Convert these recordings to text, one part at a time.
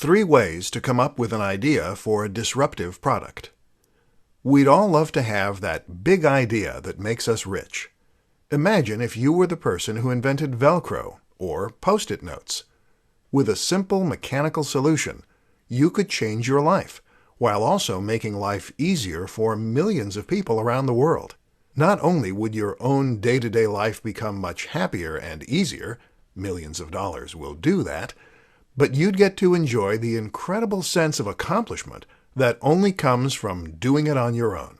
3 ways to come up with an idea for a disruptive product. We'd all love to have that big idea that makes us rich. Imagine if you were the person who invented Velcro or Post-it notes. With a simple mechanical solution, you could change your life, while also making life easier for millions of people around the world. Not only would your own day-to-day life become much happier and easier, millions of dollars will do that, but you'd get to enjoy the incredible sense of accomplishment that only comes from doing it on your own.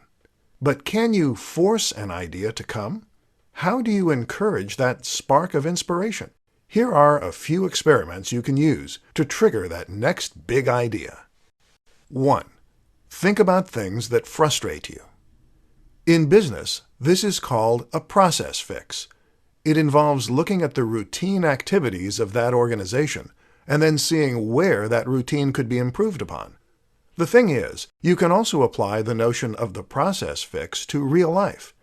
But can you force an idea to come? How do you encourage that spark of inspiration? Here are a few experiments you can use to trigger that next big idea. 1. Think about things that frustrate you. In business, this is called a process fix. It involves looking at the routine activities of that organization and then seeing where that routine could be improved upon. The thing is, you can also apply the notion of the process fix to real life.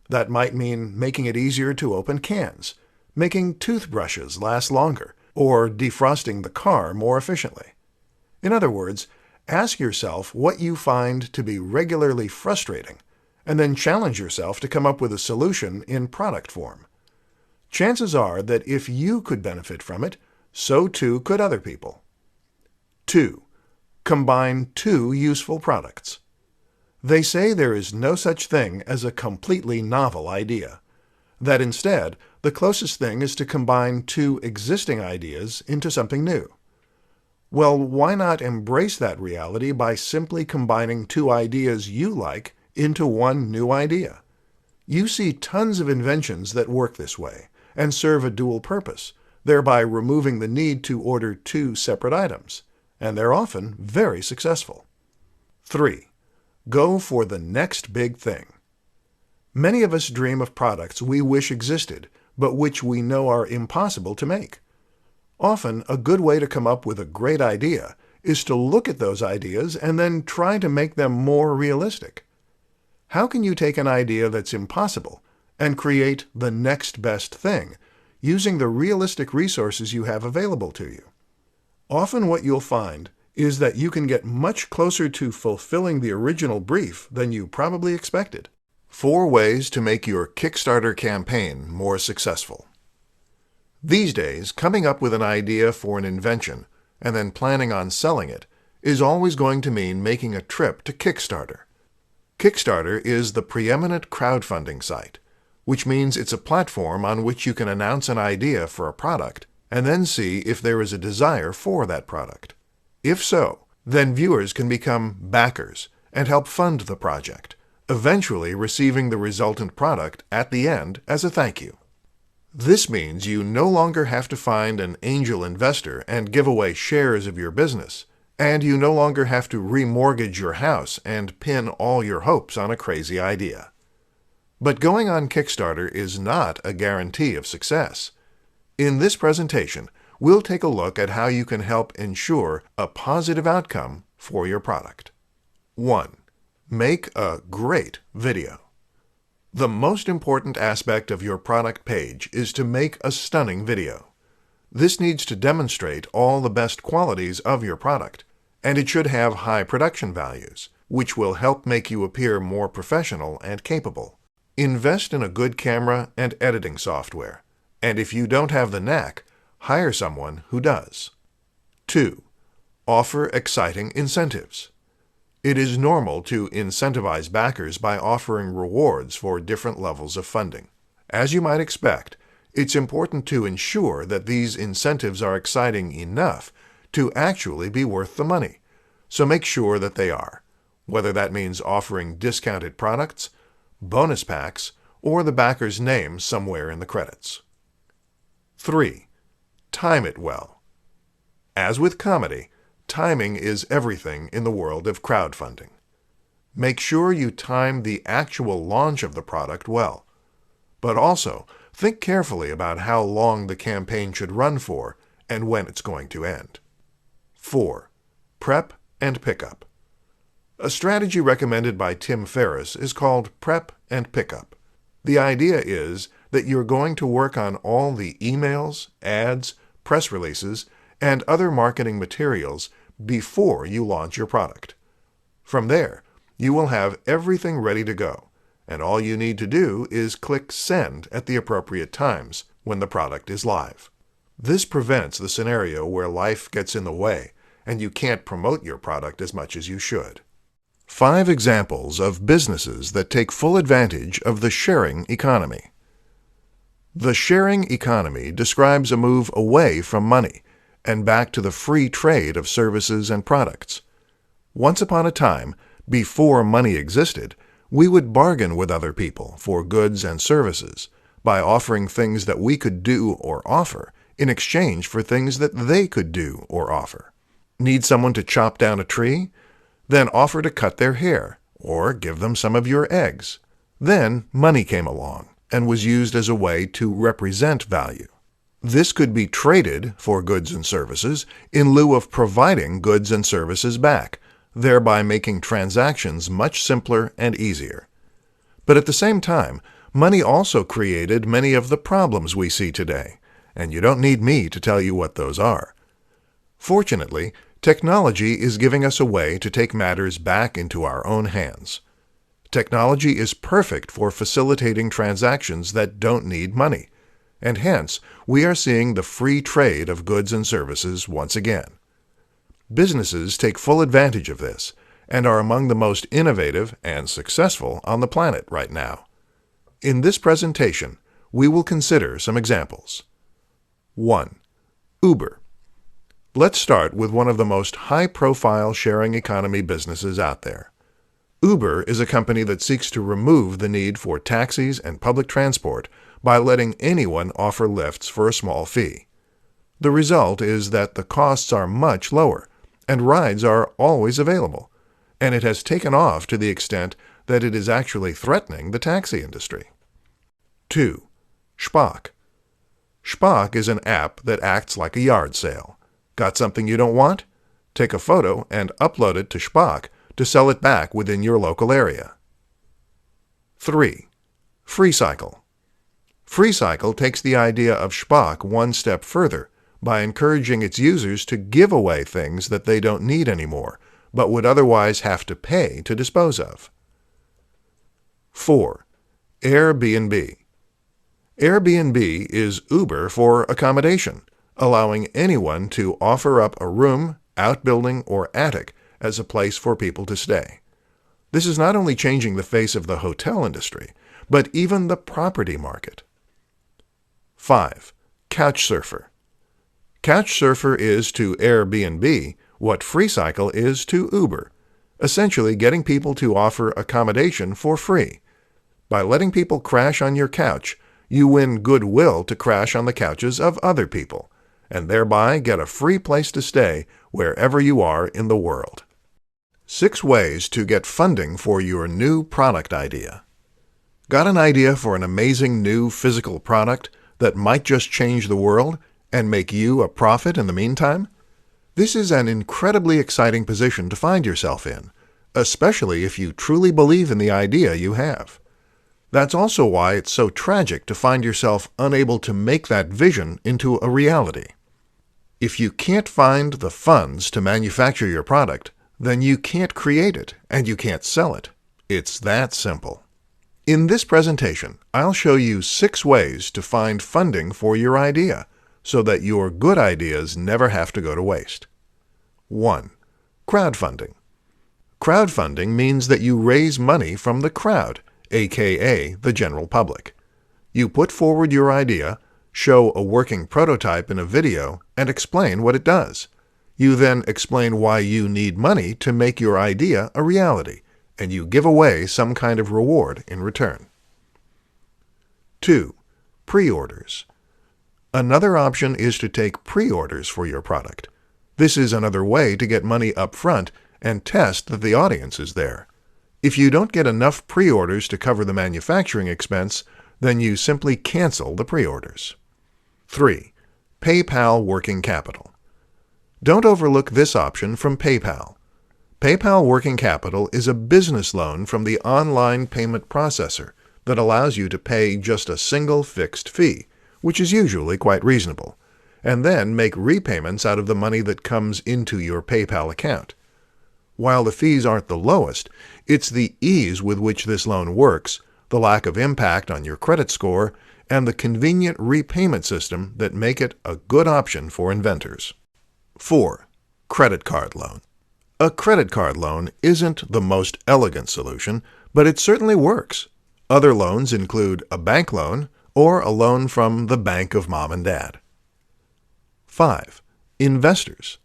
That might mean making it easier to open cans, making toothbrushes last longer, or defrosting the car more efficiently. In other words, ask yourself what you find to be regularly frustrating, and then challenge yourself to come up with a solution in product form. Chances are that if you could benefit from it, so too could other people. 2. Combine 2 useful products. They say there is no such thing as a completely novel idea. That instead, the closest thing is to combine 2 existing ideas into something new. Well, why not embrace that reality by simply combining 2 ideas you like into one new idea? You see tons of inventions that work this way and serve a dual purpose, thereby removing the need to order 2 separate items, and they're often very successful. 3. Go for the next big thing. Many of us dream of products we wish existed, but which we know are impossible to make. Often, a good way to come up with a great idea is to look at those ideas and then try to make them more realistic. How can you take an idea that's impossible and create the next best thing using the realistic resources you have available to you? Often what you'll find is that you can get much closer to fulfilling the original brief than you probably expected. 4 ways to make your Kickstarter campaign more successful. These days, coming up with an idea for an invention and then planning on selling it is always going to mean making a trip to Kickstarter. Kickstarter is the preeminent crowdfunding site, which means it's a platform on which you can announce an idea for a product and then see if there is a desire for that product. If so, then viewers can become backers and help fund the project, eventually receiving the resultant product at the end as a thank you. This means you no longer have to find an angel investor and give away shares of your business, and you no longer have to remortgage your house and pin all your hopes on a crazy idea. But going on Kickstarter is not a guarantee of success. In this presentation, we'll take a look at how you can help ensure a positive outcome for your product. 1. Make a great video. The most important aspect of your product page is to make a stunning video. This needs to demonstrate all the best qualities of your product, and it should have high production values, which will help make you appear more professional and capable. Invest in a good camera and editing software, and if you don't have the knack, hire someone who does. 2. Offer exciting incentives. It is normal to incentivize backers by offering rewards for different levels of funding. As you might expect, it's important to ensure that these incentives are exciting enough to actually be worth the money, so make sure that they are, whether that means offering discounted products, bonus packs, or the backer's name somewhere in the credits. 3. Time it well. As with comedy, timing is everything in the world of crowdfunding. Make sure you time the actual launch of the product well, but also think carefully about how long the campaign should run for and when it's going to end. 4. Prep and Pickup. A strategy recommended by Tim Ferriss is called Prep and Pickup. The idea is that you're going to work on all the emails, ads, press releases, and other marketing materials before you launch your product. From there, you will have everything ready to go, and all you need to do is click Send at the appropriate times when the product is live. This prevents the scenario where life gets in the way and you can't promote your product as much as you should. 5 examples of businesses that take full advantage of the sharing economy. The sharing economy describes a move away from money and back to the free trade of services and products. Once upon a time, before money existed, we would bargain with other people for goods and services by offering things that we could do or offer in exchange for things that they could do or offer. Need someone to chop down a tree? Then offer to cut their hair or give them some of your eggs. Then money came along and was used as a way to represent value. This could be traded for goods and services in lieu of providing goods and services back, thereby making transactions much simpler and easier. But at the same time, money also created many of the problems we see today, and you don't need me to tell you what those are. Fortunately, technology is giving us a way to take matters back into our own hands. Technology is perfect for facilitating transactions that don't need money, and hence we are seeing the free trade of goods and services once again. Businesses take full advantage of this and are among the most innovative and successful on the planet right now. In this presentation, we will consider some examples. 1. Uber. Let's start with one of the most high-profile sharing economy businesses out there. Uber is a company that seeks to remove the need for taxis and public transport by letting anyone offer lifts for a small fee. The result is that the costs are much lower, and rides are always available, and it has taken off to the extent that it is actually threatening the taxi industry. 2. Shpock. Shpock is an app that acts like a yard sale. Got something you don't want? Take a photo and upload it to Shpock to sell it back within your local area. 3. FreeCycle. FreeCycle takes the idea of Shpock one step further by encouraging its users to give away things that they don't need anymore, but would otherwise have to pay to dispose of. 4. Airbnb. Airbnb is Uber for accommodation, allowing anyone to offer up a room, outbuilding, or attic as a place for people to stay. This is not only changing the face of the hotel industry, but even the property market. 5. Couchsurfer. Couchsurfer is to Airbnb what FreeCycle is to Uber, essentially getting people to offer accommodation for free. By letting people crash on your couch, you win goodwill to crash on the couches of other people, and thereby get a free place to stay wherever you are in the world. 6 ways to get funding for your new product idea. Got an idea for an amazing new physical product that might just change the world and make you a profit in the meantime? This is an incredibly exciting position to find yourself in, especially if you truly believe in the idea you have. That's also why it's so tragic to find yourself unable to make that vision into a reality. If you can't find the funds to manufacture your product, then you can't create it and you can't sell it. It's that simple. In this presentation, I'll show you 6 ways to find funding for your idea so that your good ideas never have to go to waste. 1. Crowdfunding. Crowdfunding means that you raise money from the crowd, aka the general public. You put forward your idea, show a working prototype in a video, and explain what it does. You then explain why you need money to make your idea a reality, and you give away some kind of reward in return. 2. Pre-orders. Another option is to take pre-orders for your product. This is another way to get money up front and test that the audience is there. If you don't get enough pre-orders to cover the manufacturing expense, then you simply cancel the pre-orders. 3. PayPal Working Capital. Don't overlook this option from PayPal. PayPal Working Capital is a business loan from the online payment processor that allows you to pay just a single fixed fee, which is usually quite reasonable, and then make repayments out of the money that comes into your PayPal account. While the fees aren't the lowest, it's the ease with which this loan works, the lack of impact on your credit score, and the convenient repayment system that make it a good option for inventors. 4. Credit card loan. A credit card loan isn't the most elegant solution, but it certainly works. Other loans include a bank loan or a loan from the bank of mom and dad. 5. Investors.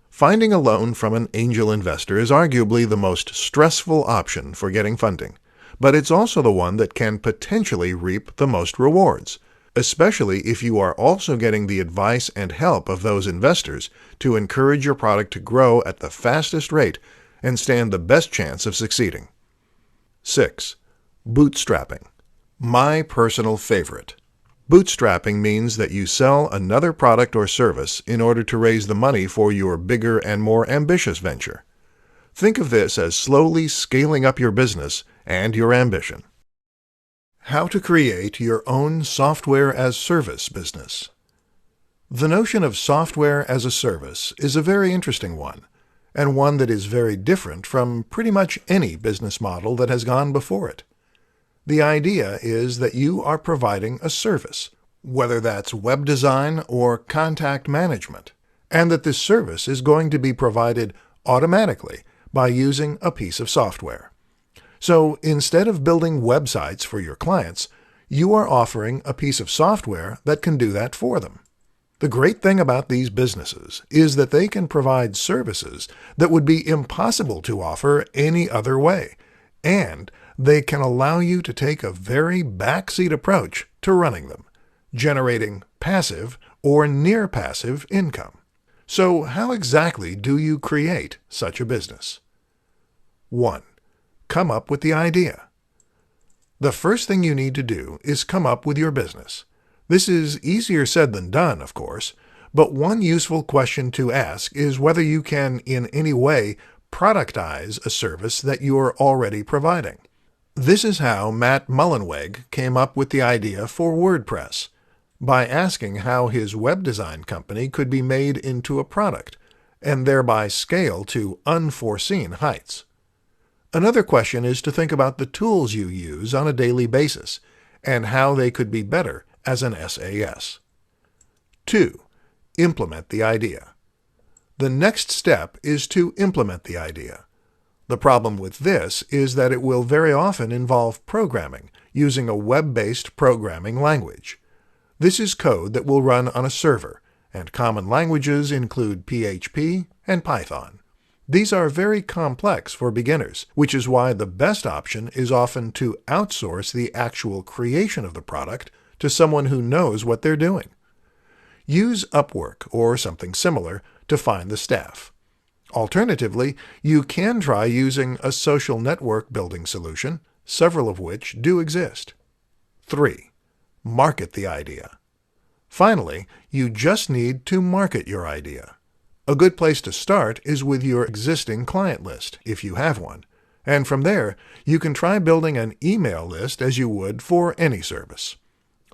Finding a loan from an angel investor is arguably the most stressful option for getting funding, but it's also the one that can potentially reap the most rewards, especially if you are also getting the advice and help of those investors to encourage your product to grow at the fastest rate and stand the best chance of succeeding. 6. Bootstrapping. My personal favorite. Bootstrapping means that you sell another product or service in order to raise the money for your bigger and more ambitious venture. Think of this as slowly scaling up your business and your ambition. How to create your own software-as-service business. The notion of software as a service is a very interesting one, and one that is very different from pretty much any business model that has gone before it. The idea is that you are providing a service, whether that's web design or contact management, and that this service is going to be provided automatically by using a piece of software. So instead of building websites for your clients, you are offering a piece of software that can do that for them. The great thing about these businesses is that they can provide services that would be impossible to offer any other way, and they can allow you to take a very backseat approach to running them, generating passive or near-passive income. So how exactly do you create such a business? 1. Come up with the idea. The first thing you need to do is come up with your business. This is easier said than done, of course, but one useful question to ask is whether you can in any way productize a service that you are already providing. This is how Matt Mullenweg came up with the idea for WordPress, by asking how his web design company could be made into a product, and thereby scale to unforeseen heights. Another question is to think about the tools you use on a daily basis, and how they could be better as an SAS. 2. Implement the idea. The next step is to implement the idea. The problem with this is that it will very often involve programming, using a web-based programming language. This is code that will run on a server, and common languages include PHP and Python. These are very complex for beginners, which is why the best option is often to outsource the actual creation of the product to someone who knows what they're doing. Use Upwork or something similar to find the staff. Alternatively, you can try using a social network building solution, several of which do exist. 3. Market the idea. Finally, you just need to market your idea. A good place to start is with your existing client list, if you have one, and from there, you can try building an email list as you would for any service.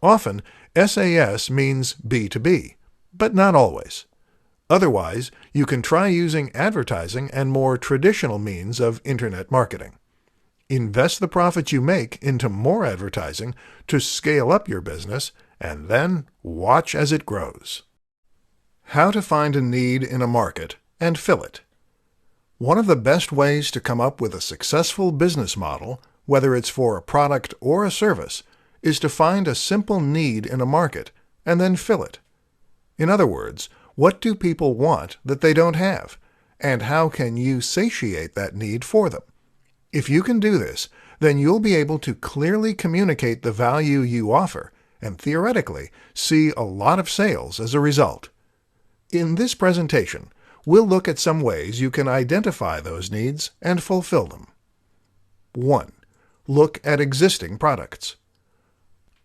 Often, SAS means B2B, but not always. Otherwise, you can try using advertising and more traditional means of internet marketing. Invest the profits you make into more advertising to scale up your business, and then watch as it grows. How to find a need in a market and fill it. One of the best ways to come up with a successful business model, whether it's for a product or a service, is to find a simple need in a market and then fill it. In other words, what do people want that they don't have, and how can you satiate that need for them? If you can do this, then you'll be able to clearly communicate the value you offer and theoretically see a lot of sales as a result. In this presentation, we'll look at some ways you can identify those needs and fulfill them. 1. Look at existing products.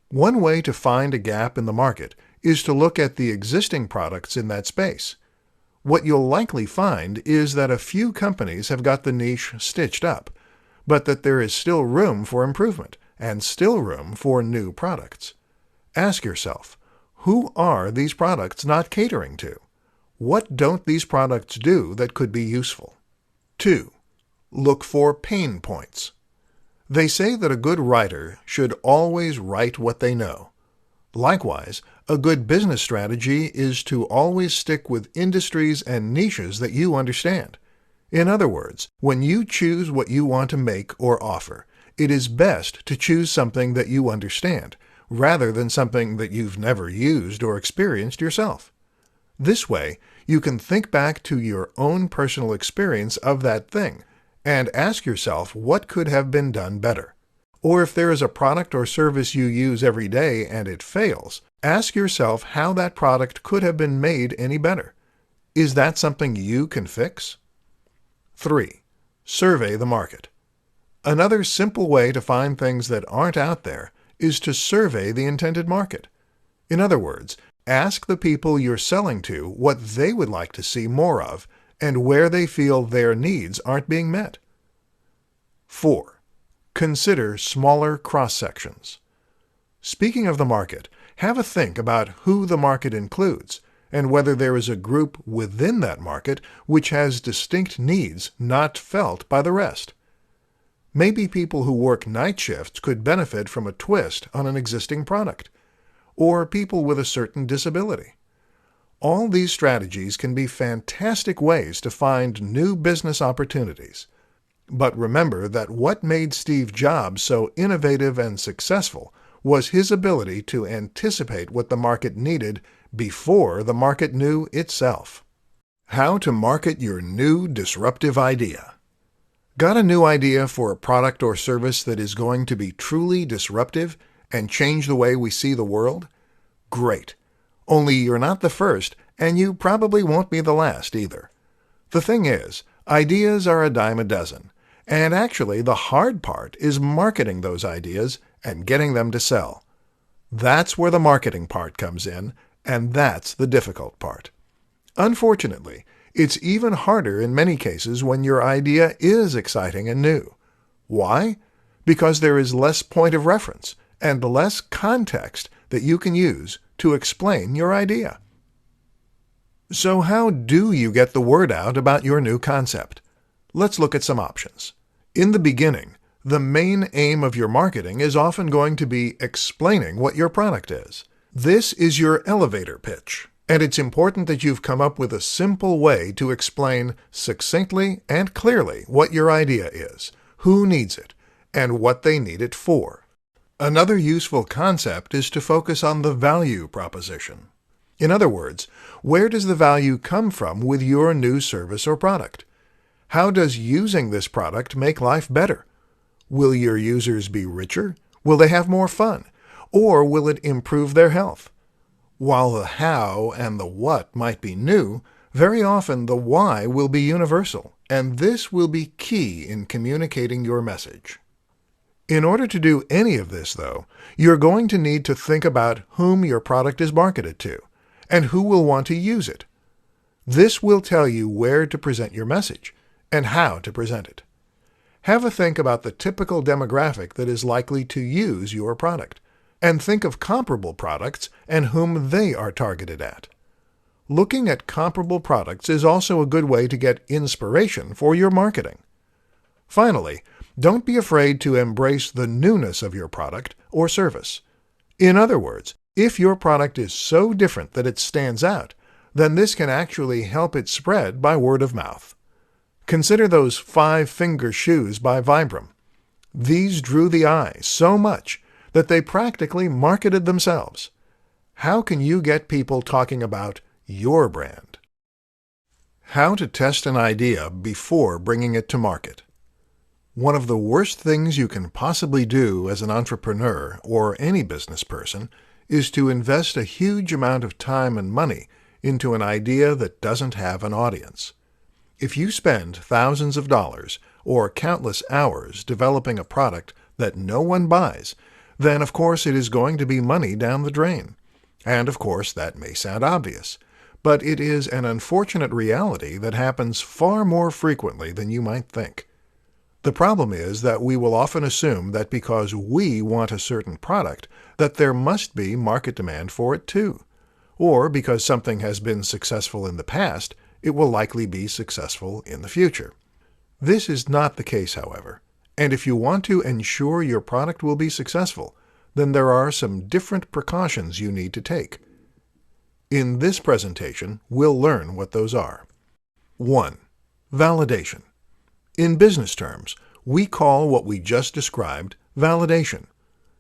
One way to find a gap in the market is to look at the existing products in that space. What you'll likely find is that a few companies have got the niche stitched up, but that there is still room for improvement and still room for new products. Ask yourself, Who are these products not catering to? What don't these products do that could be useful? 2. Look for pain points. They say that a good writer should always write what they know. Likewise, a good business strategy is to always stick with industries and niches that you understand. In other words, when you choose what you want to make or offer, it is best to choose something that you understand, rather than something that you've never used or experienced yourself. This way, you can think back to your own personal experience of that thing and ask yourself what could have been done better. Or if there is a product or service you use every day and it fails, ask yourself how that product could have been made any better. Is that something you can fix? 3. Survey the market. Another simple way to find things that aren't out there is to survey the intended market. In other words, ask the people you're selling to what they would like to see more of and where they feel their needs aren't being met. 4. Consider smaller cross-sections. Speaking of the market, have a think about who the market includes and whether there is a group within that market which has distinct needs not felt by the rest. Maybe people who work night shifts could benefit from a twist on an existing product, or people with a certain disability. All these strategies can be fantastic ways to find new business opportunities. But remember that what made Steve Jobs so innovative and successful was his ability to anticipate what the market needed before the market knew itself. How to market your new disruptive idea. Got a new idea for a product or service that is going to be truly disruptive and change the way we see the world? Great. Only you're not the first, and you probably won't be the last either. The thing is, ideas are a dime a dozen, and actually the hard part is marketing those ideas and getting them to sell. That's where the marketing part comes in, and that's the difficult part. Unfortunately, it's even harder in many cases when your idea is exciting and new. Why? Because there is less point of reference and less context that you can use to explain your idea. So how do you get the word out about your new concept? Let's look at some options. In the beginning, the main aim of your marketing is often going to be explaining what your product is. This is your elevator pitch, and it's important that you've come up with a simple way to explain succinctly and clearly what your idea is, who needs it, and what they need it for. Another useful concept is to focus on the value proposition. In other words, where does the value come from with your new service or product? How does using this product make life better? Will your users be richer? Will they have more fun? Or will it improve their health? While the how and the what might be new, very often the why will be universal, and this will be key in communicating your message. In order to do any of this, though, you're going to need to think about whom your product is marketed to, and who will want to use it. This will tell you where to present your message, and how to present it. Have a think about the typical demographic that is likely to use your product, and think of comparable products and whom they are targeted at. Looking at comparable products is also a good way to get inspiration for your marketing. Finally, don't be afraid to embrace the newness of your product or service. In other words, if your product is so different that it stands out, then this can actually help it spread by word of mouth. Consider those 5-finger shoes by Vibram. These drew the eye so much that they practically marketed themselves. How can you get people talking about your brand? How to test an idea before bringing it to market. One of the worst things you can possibly do as an entrepreneur or any business person is to invest a huge amount of time and money into an idea that doesn't have an audience. If you spend thousands of dollars or countless hours developing a product that no one buys, then of course it is going to be money down the drain. And of course that may sound obvious, but it is an unfortunate reality that happens far more frequently than you might think. The problem is that we will often assume that because we want a certain product, that there must be market demand for it too. or because something has been successful in the past, it will likely be successful in the future. This is not the case, however, and if you want to ensure your product will be successful, then there are some different precautions you need to take. In this presentation, we'll learn what those are. 1. Validation. In business terms, we call what we just described validation.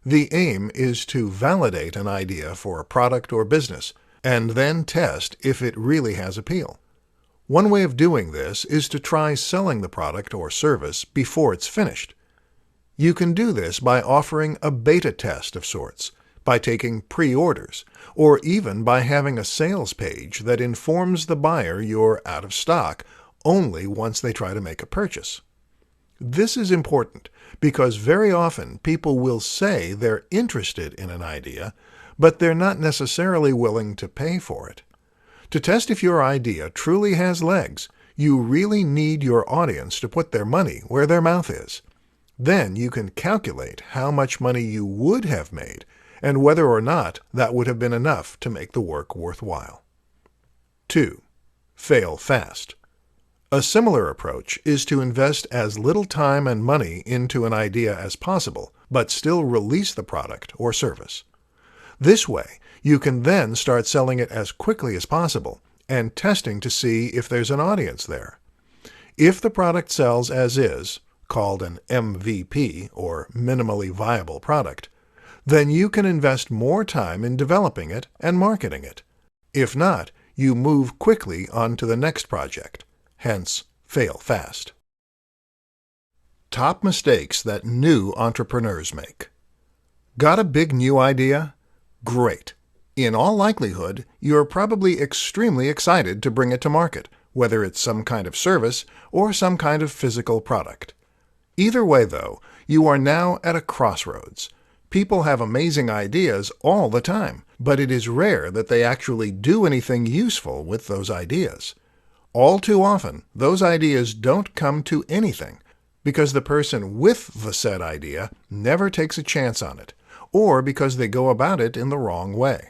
The aim is to validate an idea for a product or business, and then test if it really has appeal. One way of doing this is to try selling the product or service before it's finished. You can do this by offering a beta test of sorts, by taking pre-orders, or even by having a sales page that informs the buyer you're out of stock only once they try to make a purchase. This is important because very often people will say they're interested in an idea, but they're not necessarily willing to pay for it. To test if your idea truly has legs, you really need your audience to put their money where their mouth is. Then you can calculate how much money you would have made and whether or not that would have been enough to make the work worthwhile. 2. Fail fast. A similar approach is to invest as little time and money into an idea as possible, but still release the product or service. This way, you can then start selling it as quickly as possible and testing to see if there's an audience there. If the product sells as is, called an MVP or minimally viable product, then you can invest more time in developing it and marketing it. If not, you move quickly on to the next project. Hence, fail fast. Top mistakes that new entrepreneurs make. Got a big new idea? Great. In all likelihood, you're probably extremely excited to bring it to market, whether it's some kind of service or some kind of physical product. Either way, though, you are now at a crossroads. People have amazing ideas all the time, but it is rare that they actually do anything useful with those ideas. All too often, those ideas don't come to anything because the person with the said idea never takes a chance on it, or because they go about it in the wrong way.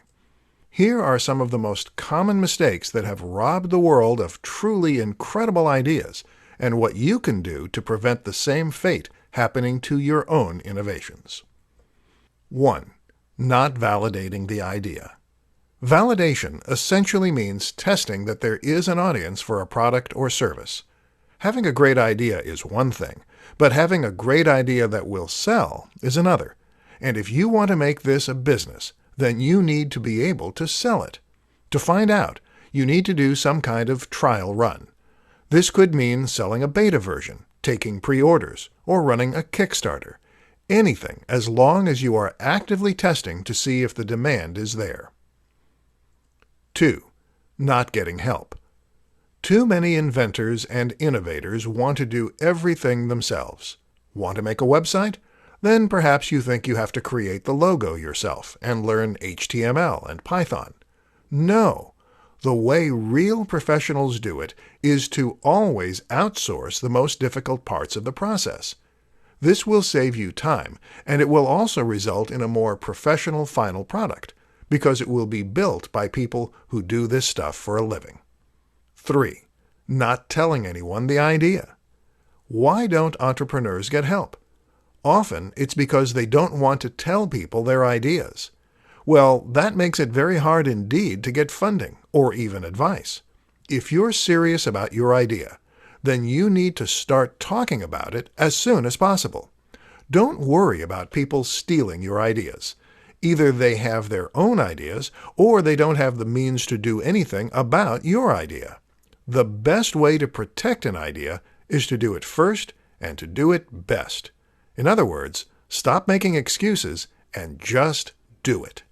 Here are some of the most common mistakes that have robbed the world of truly incredible ideas, and what you can do to prevent the same fate happening to your own innovations. 1. Not validating the idea. Validation essentially means testing that there is an audience for a product or service. Having a great idea is one thing, but having a great idea that will sell is another. And if you want to make this a business, then you need to be able to sell it. To find out, you need to do some kind of trial run. This could mean selling a beta version, taking pre-orders, or running a Kickstarter. Anything as long as you are actively testing to see if the demand is there. 2. Not getting help. Too many inventors and innovators want to do everything themselves. Want to make a website? Then perhaps you think you have to create the logo yourself and learn HTML and Python. No. The way real professionals do it is to always outsource the most difficult parts of the process. This will save you time, and it will also result in a more professional final product, because it will be built by people who do this stuff for a living. 3. Not telling anyone the idea. Why don't entrepreneurs get help? Often it's because they don't want to tell people their ideas. Well, that makes it very hard indeed to get funding or even advice. If you're serious about your idea, then you need to start talking about it as soon as possible. Don't worry about people stealing your ideas. Either they have their own ideas, or they don't have the means to do anything about your idea. The best way to protect an idea is to do it first and to do it best. In other words, stop making excuses and just do it.